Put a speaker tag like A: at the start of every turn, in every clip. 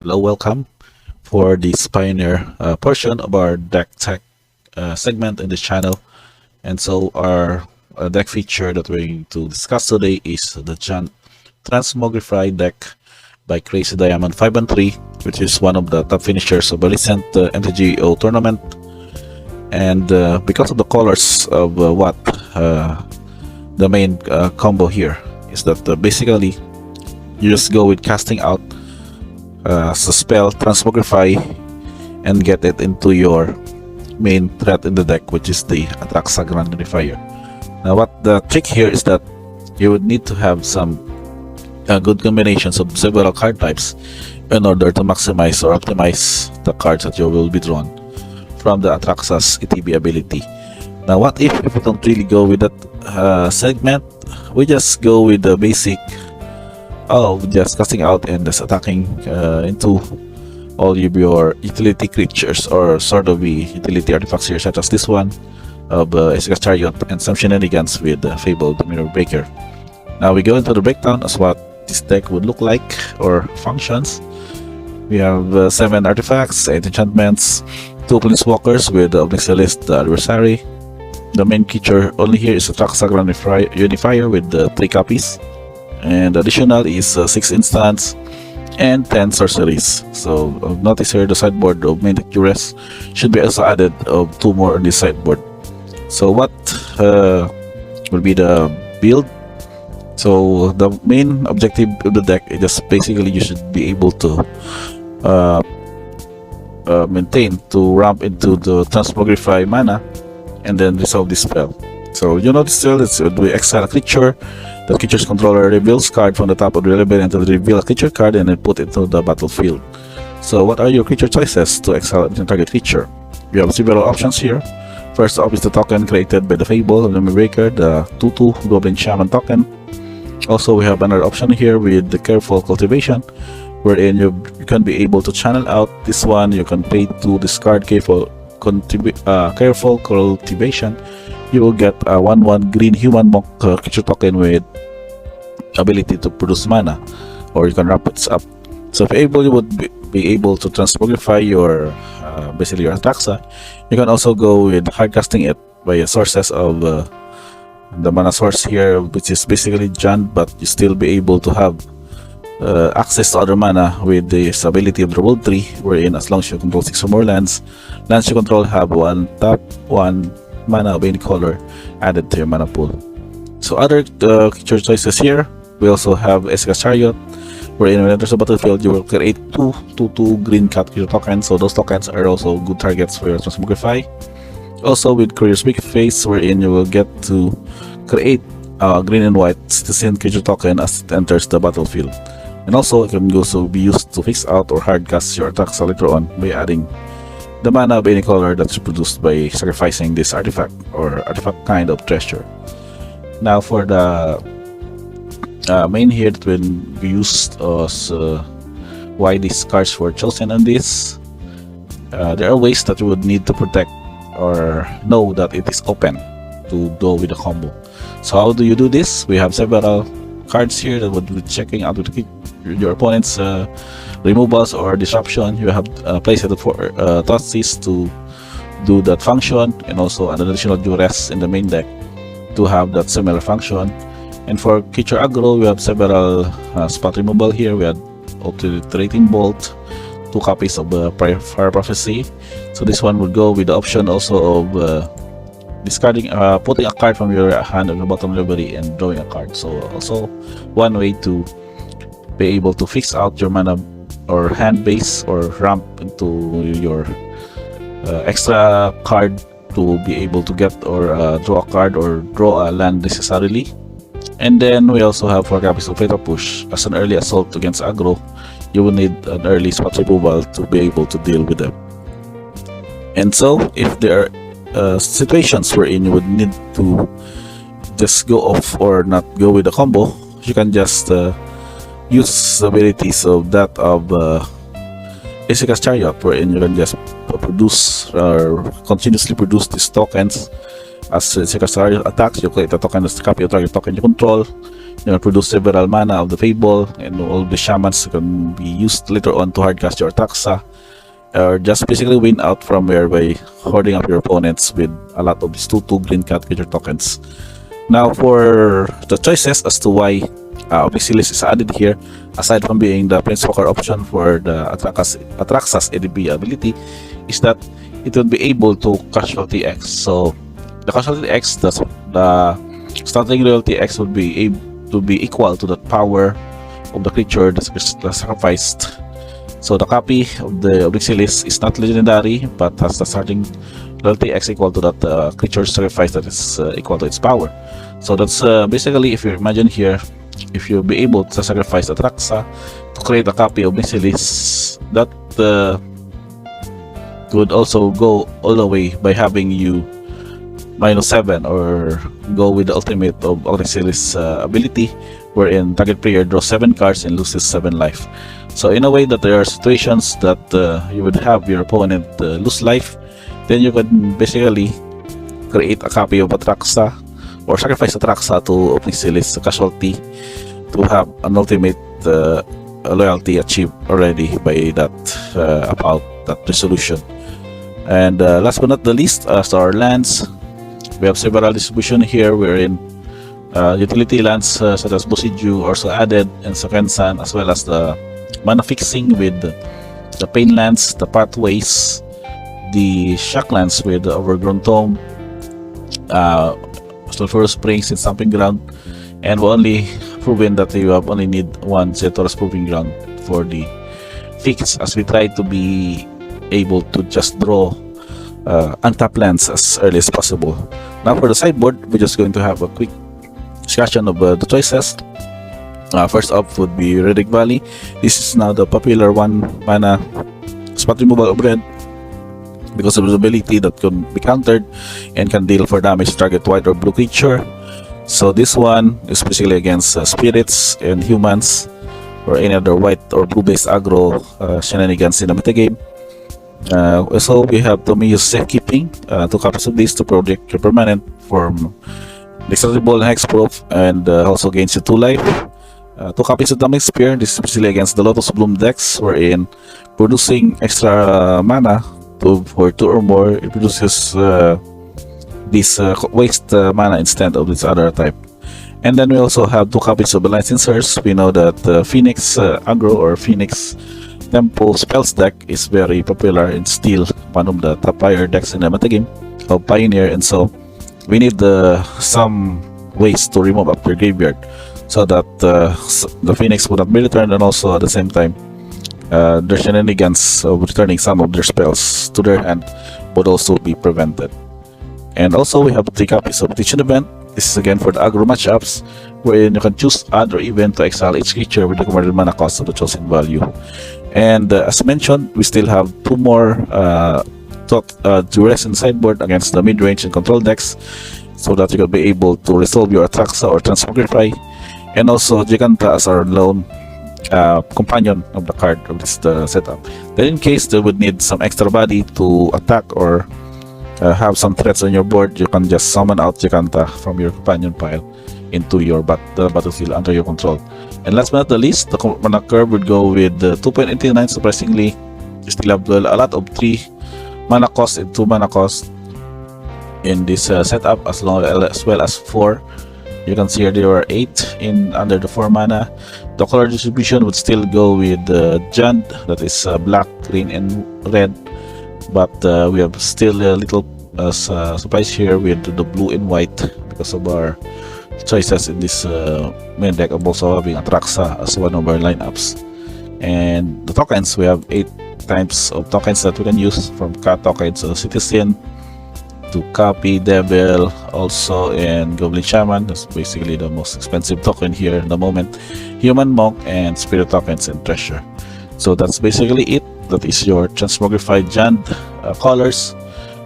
A: Hello, welcome for this pioneer portion of our deck tech segment in this channel. And so our deck feature that we're going to discuss today is the Transmogrify deck by Crazy Diamond 5 and 3, which is one of the top finishers of a recent MTGO tournament. And because of the colors of what the main combo here is that basically you just go with casting out so spell Transmogrify and get it into your main threat in the deck, which is the Atraxa Grand Unifier. Now what the trick here is that you would need to have some good combinations of several card types in order to maximize or optimize the cards that you will be drawn from the Atraxa's ETB ability. Now what if we don't really go with that segment? We just go with the basic just casting out and just attacking into all of your utility creatures or sort of the utility artifacts here, such as this one of Isika's Chariot and some shenanigans with Fabled Mirror Breaker. Now we go into the breakdown as what this deck would look like or functions. We have 7 artifacts, 8 enchantments, 2 planeswalkers with the Omnixialist, the adversary. The main creature only here is Atraxa Grand Unifier with 3 copies. And additional is 6 instants and 10 sorceries. So notice here the sideboard of main deck Duress should be also added of 2 more on this sideboard. So what will be the build? So the main objective of the deck is just basically you should be able to maintain to ramp into the Transmogrify mana and then resolve this spell. So you notice still it's we exile a creature. The creature's controller reveals card from the top of the library and to reveal a creature card and then put it to the battlefield. So what are your creature choices to exile a target creature? You have several options here. First off is the token created by the Fable of the Breaker, the 2/2 Goblin Shaman token. Also we have another option here with the Careful Cultivation, wherein you can be able to channel out this one. You can pay to discard Careful Cultivation. You will get a 1/1 green human monk creature token with ability to produce mana, or you can wrap it up. So if able, you would be able to Transmogrify your basically your Atraxa. You can also go with hardcasting it by sources of the mana source here, which is basically Jund, but you still be able to have access to other mana with this ability of the World 3, wherein as long as you control 6 or more lands you control have 1 tap 1 mana of any color added to your mana pool. So other creature choices here, we also have Isika's Chariot, wherein when it enters the battlefield you will create 2/2 green cat creature tokens. So those tokens are also good targets for your Transmogrify. Also with Courier's Big Face, wherein you will get to create a green and white citizen creature token as it enters the battlefield. And also it can also be used to fix out or hardcast your Atraxa later on by adding the mana of any color that's produced by sacrificing this artifact or artifact kind of treasure. Now for the main here that will be used as why these cards were chosen on this, there are ways that you would need to protect or know that it is open to go with the combo. So how do you do this? We have several cards here that would be checking out with your opponent's removals or disruption. You have placed it for Thoughtseize to do that function, and also an additional Duress in the main deck to have that similar function. And for creature aggro, we have several spot removal here. We have Obliterating Bolt, 2 copies of Fire Prophecy. So this one would go with the option also of discarding, putting a card from your hand on the bottom library and drawing a card. So also one way to be able to fix out your mana or hand base or ramp into your extra card to be able to get or draw a card or draw a land necessarily. And then we also have 4 copies of Fatal Push. As an early assault against aggro, you will need an early spot removal to be able to deal with them. And so if there are situations wherein you would need to just go off or not go with the combo, you can just use abilities of that of Isika's Chariot, wherein you can just produce or continuously produce these tokens. As Isika's Chariot attacks, you create a token as the copy of target token you control. produce several mana of the Fable, and all the shamans can be used later on to hardcast your Atraxa, or just basically win out from where by hoarding up your opponents with a lot of these 2/2 green cat creature tokens. Now for the choices as to why Obyxelis is added here, aside from being the Planeswalker option for the Atraxa's ADB ability, is that it will be able to casualty X. So the casualty X, the starting loyalty X would be able to be equal to the power of the creature that's sacrificed. So the copy of the Obyxelis is not legendary, but has the starting loyalty X equal to that creature sacrifice that is equal to its power. So that's basically, if you imagine here, if you'll be able to sacrifice Atraxa to create a copy of Obyxelis, that would also go all the way by having you -7, or go with the ultimate of Obyxelis ability, wherein target player draws 7 cards and loses 7 life. So in a way that there are situations that you would have your opponent lose life, then you can basically create a copy of Atraxa or sacrifice Atraxa to Obyxelis casualty to have an ultimate loyalty achieved already by that about that resolution. And last but not the least, as our lands, we have several distribution here wherein utility lands such as Bosiju also added, and Sakensan, as well as the mana fixing with the Pain lands, the Pathways, the Shock lands with the Overgrown Tome, Sulphurous Springs, and Stomping Ground. And we only proven that you have only need one Zetoros Proving Ground for the fix, as we try to be able to just draw untapped lands as early as possible. Now for the sideboard, we're just going to have a quick discussion of the choices. First up would be Reddick Valley. This is now the popular 1 mana spot removal of red, because of the ability that can be countered and can deal for damage to target white or blue creature. So this one is basically against spirits and humans, or any other white or blue based aggro shenanigans in the metagame. So we have Tomiyo's Safekeeping, 2 copies of this to protect your permanent from Destructible and Hexproof, and also gains you 2 life. 2 copies of Damage Spear. This is basically against the Lotus Bloom decks, wherein producing extra mana for 2 or more, it produces this waste mana instead of this other type. And then we also have 2 copies of Alliance Inserts. We know that Phoenix aggro or Phoenix Tempo Spells deck is very popular and still one of the top tier decks in the metagame of Pioneer, and so we need some ways to remove up their graveyard so that the Phoenix would not be returned, and also at the same time their shenanigans of returning some of their spells to their hand would also be prevented. And also we have 3 copies of Teaching Event. This is again for the aggro matchups, wherein you can choose add or even to exile each creature with the recommended mana cost of the chosen value. And as mentioned, we still have 2 more duress in sideboard against the mid-range and control decks, so that you can be able to resolve your Atraxa or Transmogrify, and also Giganta as our lone companion of the card of this setup. Then in case they would need some extra body to attack or have some threats on your board, you can just summon out Giganta from your companion pile into your battlefield under your control. And last but not the least, the mana curve would go with 2.89. Surprisingly, you still have a lot of 3 mana cost and 2 mana cost in this setup, as well as 4. You can see here there are 8 in under the 4 mana. The color distribution would still go with Jund, that is black, green, and red, but we have still a little surprise here with the blue and white because of our choices in this main deck of also having Atraxa as one of our lineups. And the tokens, we have 8 types of tokens that we can use, from cat tokens, Citizen to Copy, Devil, also, and Goblin Shaman. That's basically the most expensive token here in the moment. Human Monk, and Spirit tokens, and Treasure. So that's basically it. That is your Transmogrified Jund colors.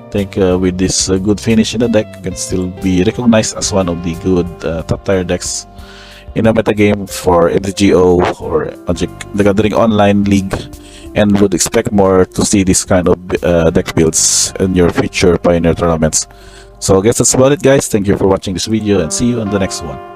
A: I think with this good finish in the deck, you can still be recognized as one of the good top tier decks in a metagame for MTGO or Magic the Gathering Online League, and would expect more to see this kind of deck builds in your future Pioneer tournaments. So I guess that's about it, guys. Thank you for watching this video, and see you on the next one.